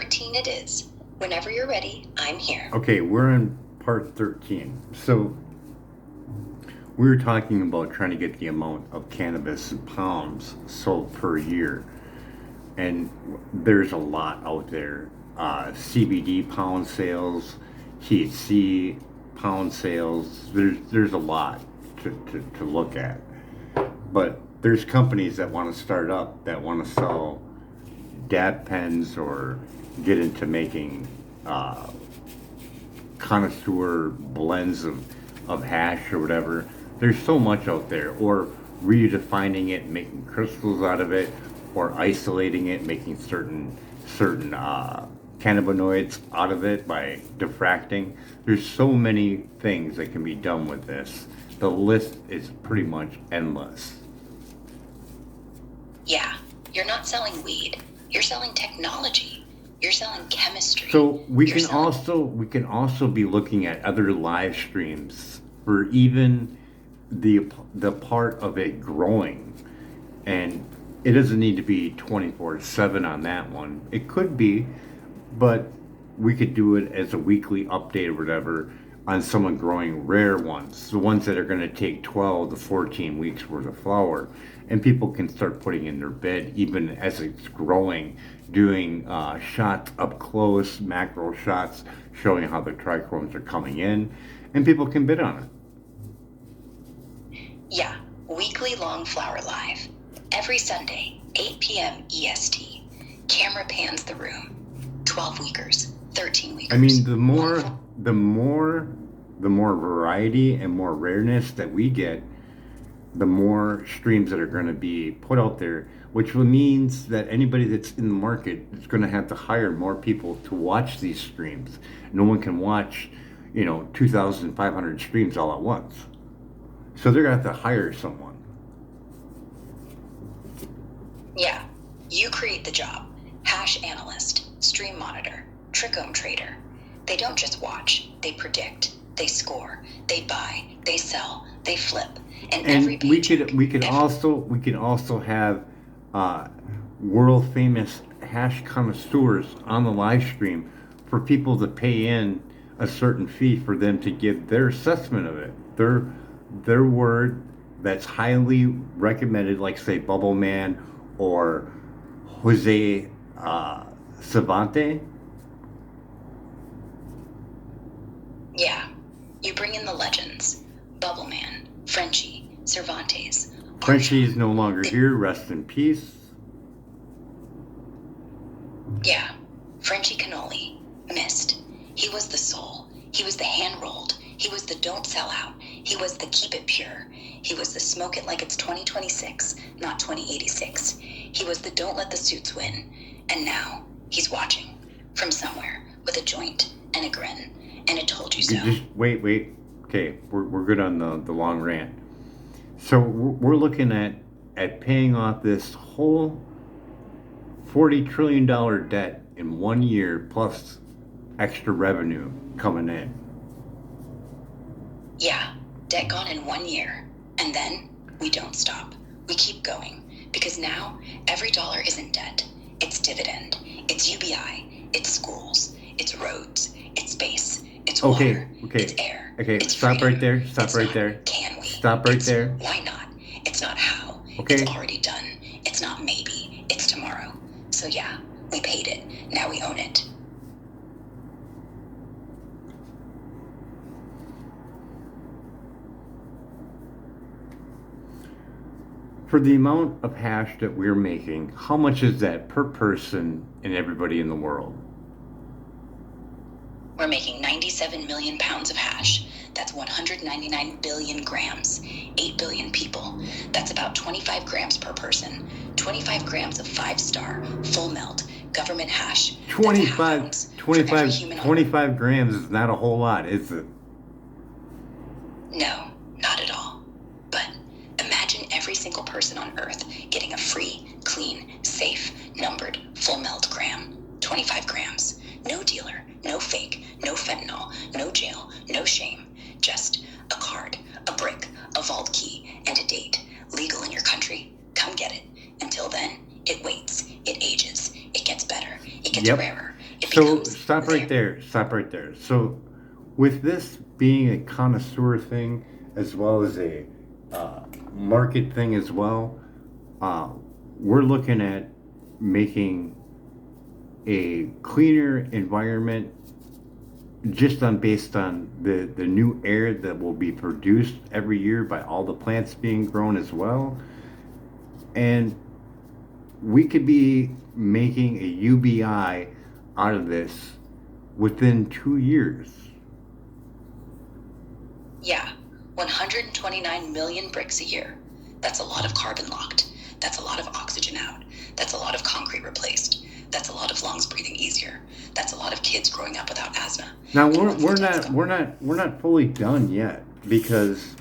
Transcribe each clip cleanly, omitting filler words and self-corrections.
13 it is. Whenever you're ready, I'm here. Okay, we're in part 13. So we were talking about trying to get the amount of cannabis in pounds sold per year. And there's a lot out there. CBD pound sales, THC pound sales. There's a lot to look at. But there's companies that want to start up that want to sell dab pens or get into making connoisseur blends of hash or whatever. There's so much out there. Or redefining it, making crystals out of it, or isolating it, making certain cannabinoids out of it by diffracting. There's so many things that can be done with this. The list is pretty much endless. Yeah, you're not selling weed. You're selling technology. You're selling chemistry. So we can also be looking at other live streams for even the part of it growing, and it doesn't need to be 24/7 on that one. It could be, but we could do it as a weekly update or whatever on someone growing rare ones, the ones that are going to take 12 to 14 weeks worth of flower, and people can start putting in their bed even as it's growing, doing shots up close, macro shots showing how the trichromes are coming in, and people can bid on it. Yeah, weekly long flower live. Every Sunday, 8 p.m. EST. Camera pans the room. 12 weekers, 13 weekers. I mean, the more variety and more rareness that we get, the more streams that are going to be put out there, which means that anybody that's in the market is going to have to hire more people to watch these streams. No one can watch, 2,500 streams all at once. So they're going to have to hire someone. Yeah, you create the job. Hash analyst, stream monitor, trichome trader. They don't just watch, they predict, they score, they buy, they sell, they flip. And every paycheck, we could also have world famous hash connoisseurs on the live stream for people to pay in a certain fee for them to give their assessment of it. Their word that's highly recommended, like say Bubble Man or Jose Savante. Yeah, you bring in the legends. Bubble Man, Frenchie, Cervantes. Frenchie is no longer here, rest in peace. Yeah, Frenchie Cannoli, missed. He was the soul. He was the hand-rolled. He was the don't sell out. He was the keep it pure. He was the smoke it like it's 2026, not 2086. He was the don't let the suits win. And now he's watching from somewhere with a joint and a grin and a told you so. Just wait. Okay, we're good on the long rant. So we're looking at paying off this whole $40 trillion debt in 1 year plus extra revenue coming in. Yeah, debt gone in 1 year. And then we don't stop. We keep going. Because now every dollar isn't debt. It's dividend. It's UBI. It's schools. It's roads. It's space. It's water. Okay. It's air. Okay, it's stop freedom. right there. Stop It's right not, there. Can we? Stop right It's there. Why not? It's not how. Okay. It's already done. It's not maybe. It's tomorrow. So yeah, we paid it. Now we own it. For the amount of hash that we're making, how much is that per person and everybody in the world? We're making 97 million pounds of hash. That's 199 billion grams. 8 billion people. That's about 25 grams per person. 25 grams of 5-star, full melt, government hash. 25 grams is not a whole lot, is it? No, not at all. But imagine every single person on Earth getting a free, clean, safe, numbered, full melt gram. 25 grams. No dealer, no fake, no fentanyl, no jail, no shame. Just a card, a brick, a vault key, and a date. Legal in your country. Come get it. Until then, it waits, it ages, it gets better, it gets rarer, It So becomes stop right there. there. Stop right there. So, with this being a connoisseur thing as well as a market thing as well, uh, we're looking at making a cleaner environment just on based on the new air that will be produced every year by all the plants being grown as well. And we could be making a UBI out of this within 2 years. Yeah, 129 million bricks a year. That's a lot of carbon locked. That's a lot of oxygen out. That's a lot of concrete replaced. That's a lot of lungs breathing easier. That's a lot of kids growing up without asthma. Now And we're once the we're debt's not gone, we're not we're not fully done yet because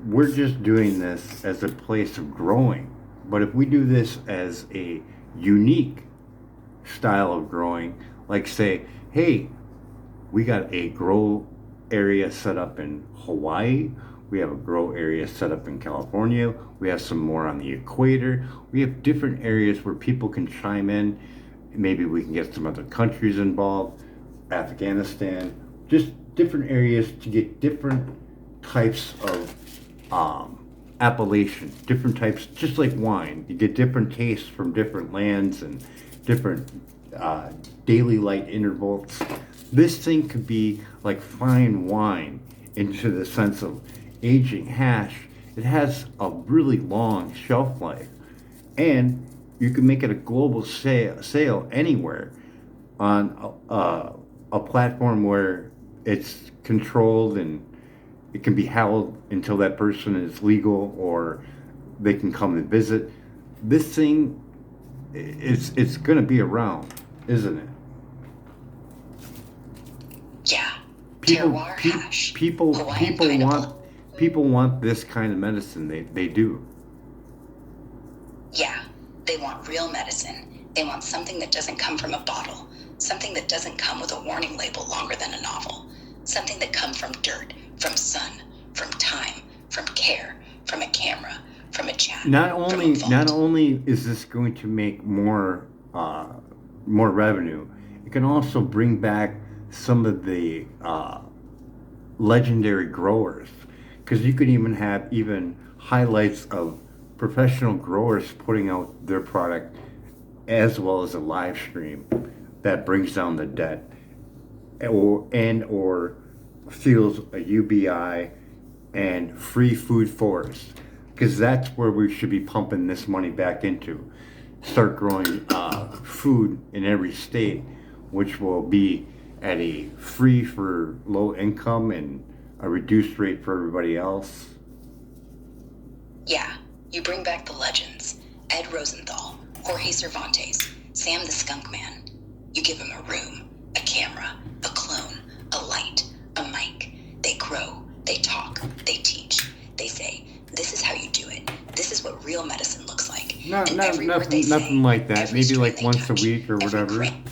we're just doing this as a place of growing. But if we do this as a unique style of growing, like say, hey, we got a grow area set up in Hawaii. We have a grow area set up in California. We have some more on the equator. We have different areas where people can chime in. Maybe we can get some other countries involved, Afghanistan, just different areas to get different types of appellation, different types, just like wine. You get different tastes from different lands and different uh, daily light intervals. This thing could be like fine wine into the sense of aging hash. It has a really long shelf life, and you can make it a global sale anywhere on a platform where it's controlled and it can be held until that person is legal or they can come and visit. This thing, it's going to be around, isn't it? yeah, People terroir hash, people Hawaiian pineapple. people want this kind of medicine. They do. Yeah, they want real medicine. They want something that doesn't come from a bottle, something that doesn't come with a warning label longer than a novel, something that comes from dirt, from sun, from time, from care, from a camera, from a chat, from a Not vault. only is this going to make more revenue, it can also bring back some of the legendary growers because you could even have even highlights of professional growers putting out their product as well as a live stream that brings down the debt or fuels a UBI and free food forest because that's where we should be pumping this money back into. Start growing food in every state, which will be at a free for low income and a reduced rate for everybody else. Yeah, you bring back the legends. Ed Rosenthal, Jorge Cervantes, Sam the Skunk Man. You give them a room, a camera, a clone, a light, a mic. They grow, they talk, they teach. They say, this is how you do it. This is what real medicine looks like. And every word they Nothing say, like that. every Maybe strain like they once a touch, week or every whatever. grain.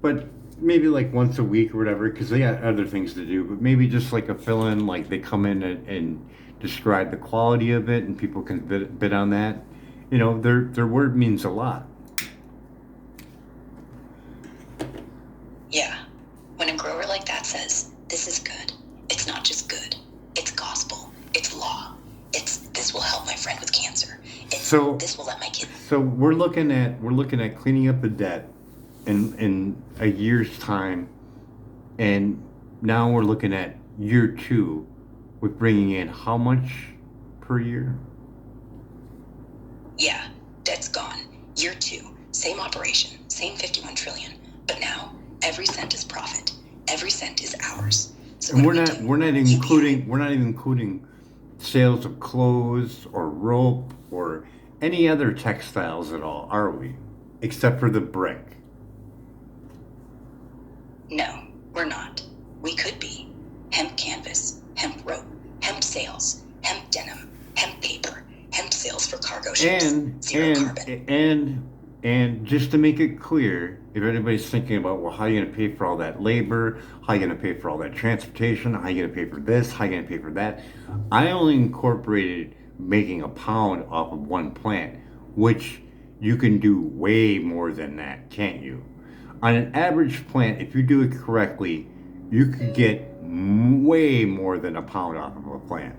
But maybe like once a week or whatever, because they got other things to do. But maybe just like a fill in, like they come in and describe the quality of it, and people can bid on that. You know, their word means a lot. Yeah, when a grower like that says, this is good, it's not just good. It's gospel. It's law. It's this will help my friend with cancer. It's So this will let my kid. so we're looking at cleaning up the debt in a year's time, and now we're looking at year two with bringing in how much per year? Yeah, debt's gone. Year two, same operation, same 51 trillion. But now every cent is profit. Every cent is ours. So And what do we do? UBI. we're not even including sales of clothes or rope or any other textiles at all, are we? Except for the brick. No, we're not. We could be. Hemp canvas, hemp rope, hemp sails, hemp denim, hemp paper, hemp sails for cargo ships. And Zero carbon. and just to make it clear, if anybody's thinking about, well, how are you going to pay for all that labor? How are you going to pay for all that transportation? How are you going to pay for this? How are you going to pay for that? I only incorporated making a pound off of one plant, which you can do way more than that, can't you? On an average plant, if you do it correctly, you could get way more than a pound off of a plant.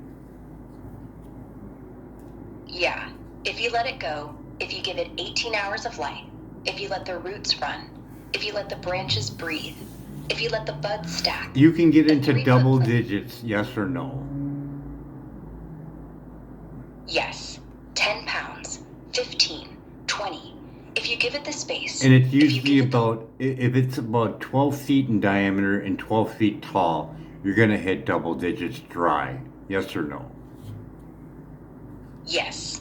Yeah, if you let it go, if you give it 18 hours of light, if you let the roots run, if you let the branches breathe, if you let the buds stack. You can get into 3 double foot- digits, yes or no? Yes, 10 pounds, 15, 20. If you give it the space. And it's if you usually give it the- about, if it's about 12 feet in diameter and 12 feet tall, you're going to hit double digits dry, yes or no? Yes.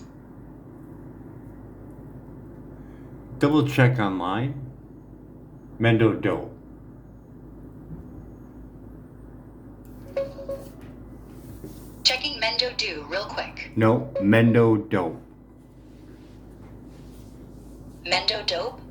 Double check online. Mendo dope. Checking Mendo Do real quick. No, Mendo dope. Mendo Dope?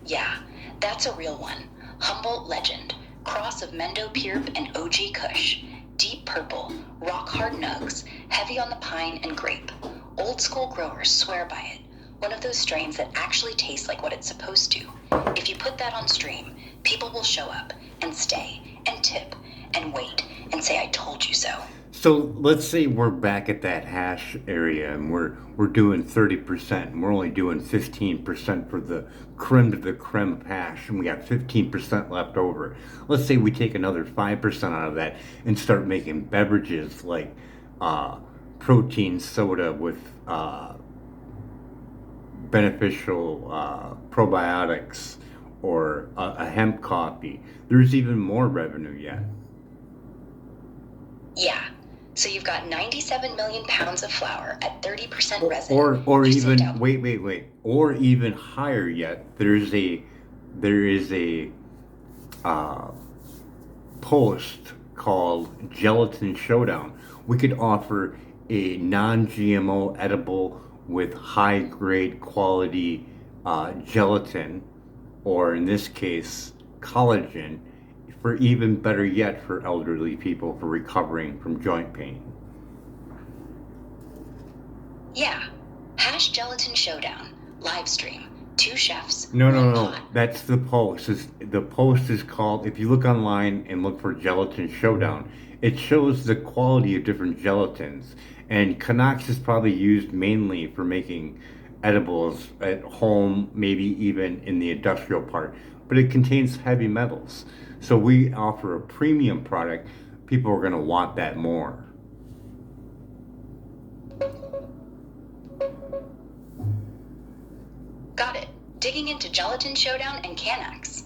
Yeah, that's a real one. Humboldt legend. Cross of Mendo Purp and OG Kush. Deep purple, rock hard nugs, heavy on the pine and grape. Old school growers swear by it. One of those strains that actually tastes like what it's supposed to. If you put that on stream, people will show up and stay and tip and wait and say I told you so. So let's say we're back at that hash area and we're doing 30% and we're only doing 15% for the creme de la creme of hash and we got 15% left over. Let's say we take another 5% out of that and start making beverages like protein soda with beneficial probiotics or a hemp coffee. There's even more revenue yet. Yeah. So you've got 97 million pounds of flour at 30% resin. Or You even sent out- wait. Or even higher yet. There is a post called Gelatin Showdown. We could offer a non-GMO edible with high grade quality gelatin, or in this case, collagen, for even better yet for elderly people for recovering from joint pain. Yeah. Hash Gelatin Showdown. Live stream. 2 chefs. No. one pot. That's the post. The post is called, if you look online and look for Gelatin Showdown, it shows the quality of different gelatins. And Canucks is probably used mainly for making edibles at home, maybe even in the industrial part. But it contains heavy metals. So we offer a premium product. People are going to want that more. Got it. Digging into Gelatin Showdown and Canucks.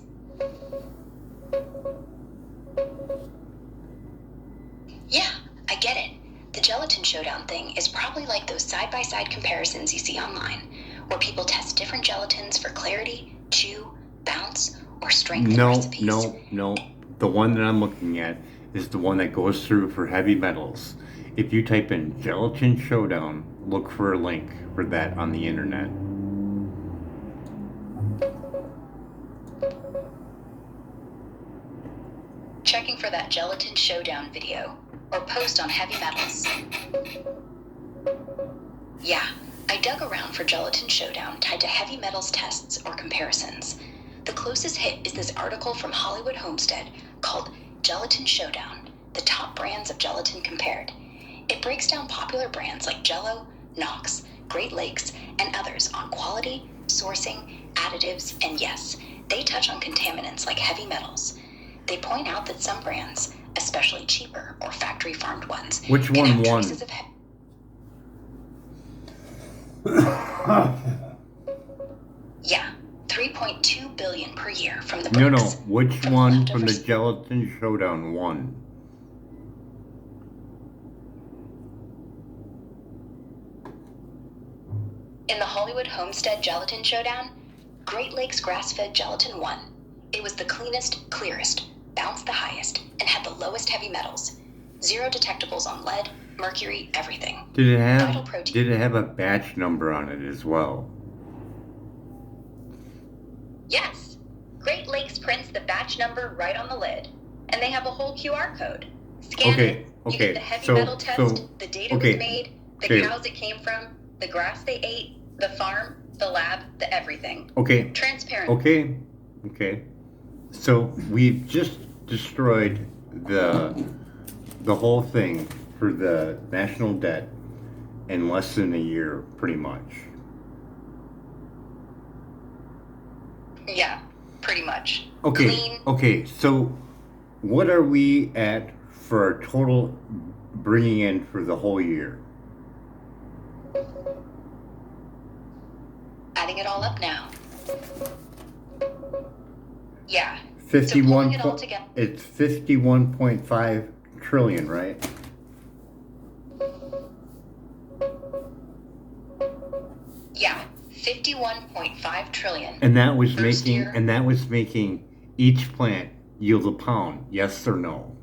Yeah, I get it. The Gelatin Showdown thing is probably like those side-by-side comparisons you see online, where people test different gelatins for clarity, chew, bounce, or strength in recipes. No. The one that I'm looking at is the one that goes through for heavy metals. If you type in Gelatin Showdown, look for a link for that on the internet. Checking for that Gelatin Showdown video, or post on heavy metals. Yeah, I dug around for Gelatin Showdown tied to heavy metals tests or comparisons. The closest hit is this article from Hollywood Homestead called Gelatin Showdown, the top brands of gelatin compared. It breaks down popular brands like Jell-O, Knox, Great Lakes, and others on quality, sourcing, additives, and yes, they touch on contaminants like heavy metals. They point out that some brands, especially cheaper or factory farmed ones, Which can one have won? traces of Yeah, 3.2 billion per year from the books. No. Which From one from the leftovers. Gelatin Showdown won? In the Hollywood Homestead Gelatin Showdown, Great Lakes grass-fed gelatin won. It was the cleanest, clearest, bounced the highest, and had the lowest heavy metals. 0 detectables on lead, mercury, everything. Did Vital protein. it have a batch number on it as well? Yes, Great Lakes prints the batch number right on the lid, and they have a whole QR code. Scan it, you get the heavy metal test, the date it was made, the cows it came from, the grass they ate, the farm, the lab, the everything. Okay. Transparent. Okay. So we've just destroyed the whole thing for the national debt in less than a year, pretty much. Yeah, pretty much. Okay, Clean. okay. So what are we at for our total bringing in for the whole year? Adding it all up now. Yeah. So pulling 51 it all together. it's 51.5 trillion, right? Yeah, 51.5 trillion. And that was First making year. and that was making each plant yield a pound, yes or no?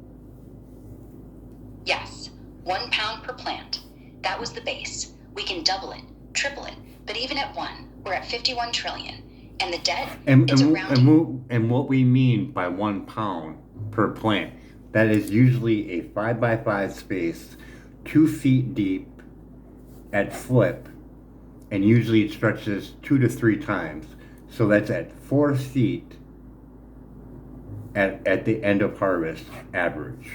Yes, 1 pound per plant. That was the base. We can double it, triple it, but even at 1, we're at 51 trillion. And the debt, it's around. And what we mean by 1 pound per plant, that is usually a 5x5 space, 2 feet deep at flip, and usually it stretches 2 to 3 times. So that's at 4 feet at the end of harvest average.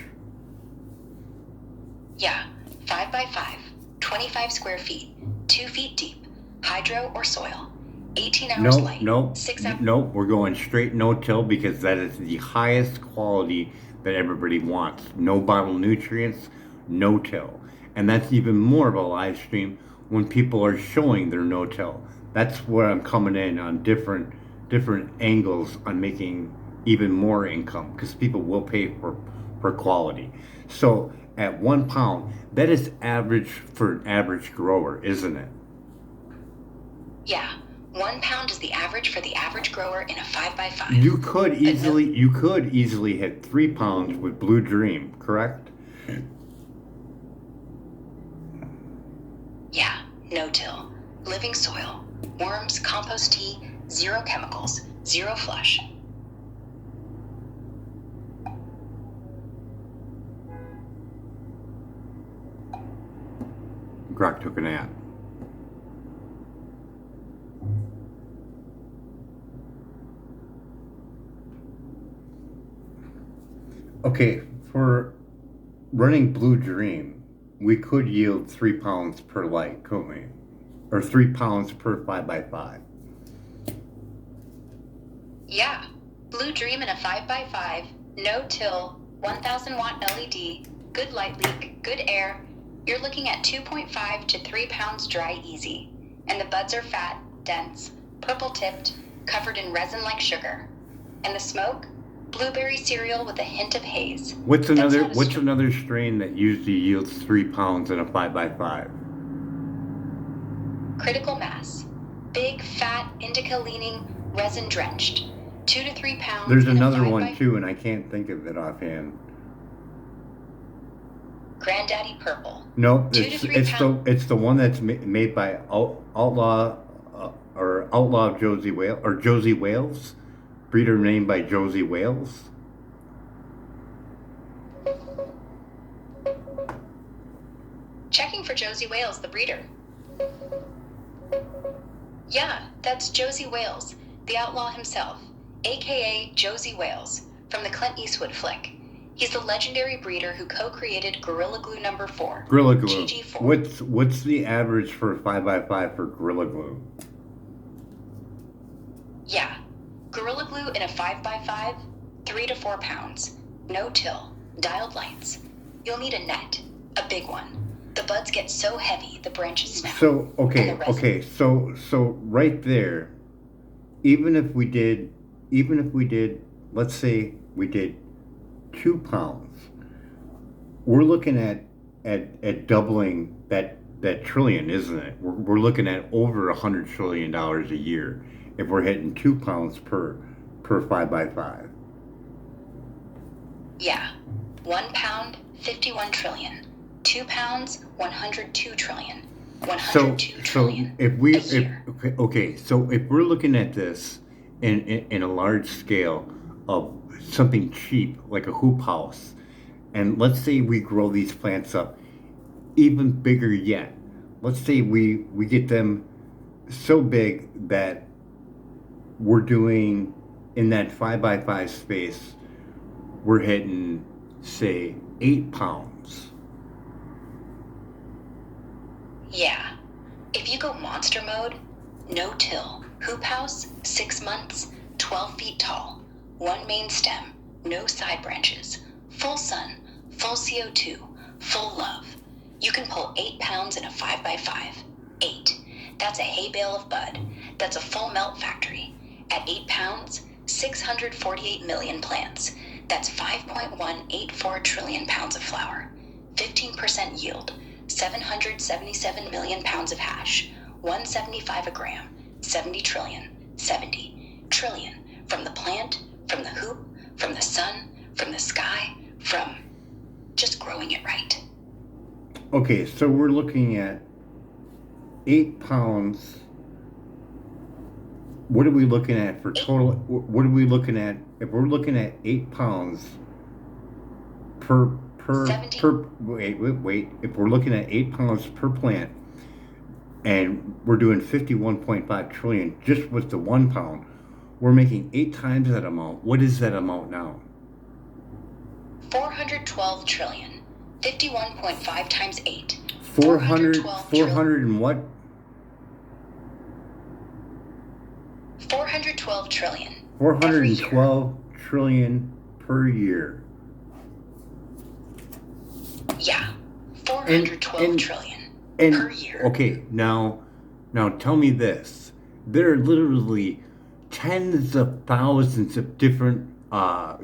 Yeah, 5 by 5, 25 square feet, 2 feet deep, hydro or soil, 18 hours light, 6 hours. Nope, we're going straight no-till because that is the highest quality that everybody wants. No bottled nutrients, no-till. And that's even more of a live stream when people are showing their no-till. That's where I'm coming in on different angles on making even more income because people will pay for quality. So at 1 pound, that is average for an average grower, isn't it? Yeah, 1 pound is the average for the average grower in a 5 by 5. You could easily hit 3 pounds with Blue Dream, correct? Yeah, no-till, living soil, worms, compost tea, 0 chemicals, 0 flush. Grok took a nap. Okay, for running Blue Dream, we could yield 3 pounds per light, couldn't we? Or 3 pounds per 5x5. Yeah, Blue Dream in a 5 by 5, no-till, 1000 watt LED, good light leak, good air. You're looking at 2.5 to 3 pounds dry easy. And the buds are fat, dense, purple tipped, covered in resin like sugar. And the smoke? Blueberry cereal with a hint of haze. What's another strain that usually yields 3 pounds in a 5x5? Critical mass. Big, fat, indica leaning, resin drenched. 2 to 3 pounds. There's in another a 5 one by too, and I can't think of it offhand. Granddaddy Purple. No, 2 to 3 pounds. it's the one that's made by Outlaw Josie Wales or Josie Wales, breeder named by Josie Wales. Checking for Josie Wales, the breeder. Yeah, that's Josie Wales, the outlaw himself, aka Josie Wales, from the Clint Eastwood flick. He's the legendary breeder who co-created Gorilla Glue number 4. Gorilla Glue. GG4. What's the average for a 5x5 for Gorilla Glue? Yeah, Gorilla Glue in a 5 by 5, 3 to 4 pounds. No till, dialed lights. You'll need a net, a big one. The buds get so heavy the branches snap. So so right there, even if we did, let's say we did 2 pounds, we're looking at doubling that trillion, isn't it? We're looking at over $100 trillion a year if we're hitting 2 pounds per 5x5. Yeah, 1 pound, 51 trillion. 2 pounds, 102 trillion. 102 trillion. So if we're looking at this in a large scale of something cheap like a hoop house, and let's say we grow these plants up even bigger yet. Let's say we get them so big that we're doing in that 5x5 space, we're hitting, say, 8 pounds. Yeah. If you go monster mode, no till, hoop house, 6 months, 12 feet tall, one main stem, no side branches, full sun, full CO2, full love. You can pull 8 pounds in a 5x5. 8. That's a hay bale of bud. That's a full melt factory. At 8 pounds, 648 million plants. That's 5.184 trillion pounds of flour. 15% yield. 777 million pounds of hash. 175 a gram. 70 trillion. 70 trillion. From the plant, from the hoop, from the sun, from the sky, from just growing it right. Okay, so we're looking at 8 pounds. What are we looking at for total? What are we looking at? If we're looking at 8 pounds per 70. wait. If we're looking at 8 pounds per plant, and we're doing 51.5 trillion just with the 1 pound, we're making 8 times that amount. What is that amount now? 412 trillion. 51.5 times 8. 400 and what? 412 trillion. 412 trillion per year. Yeah. 412 trillion per year. Okay, now tell me this. There are literally tens of thousands of different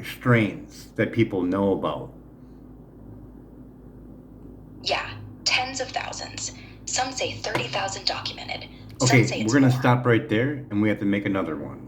strains that people know about. Yeah, tens of thousands. Some say 30,000 documented. Okay, Some say it's we're going to more. stop right there, and we have to make another one.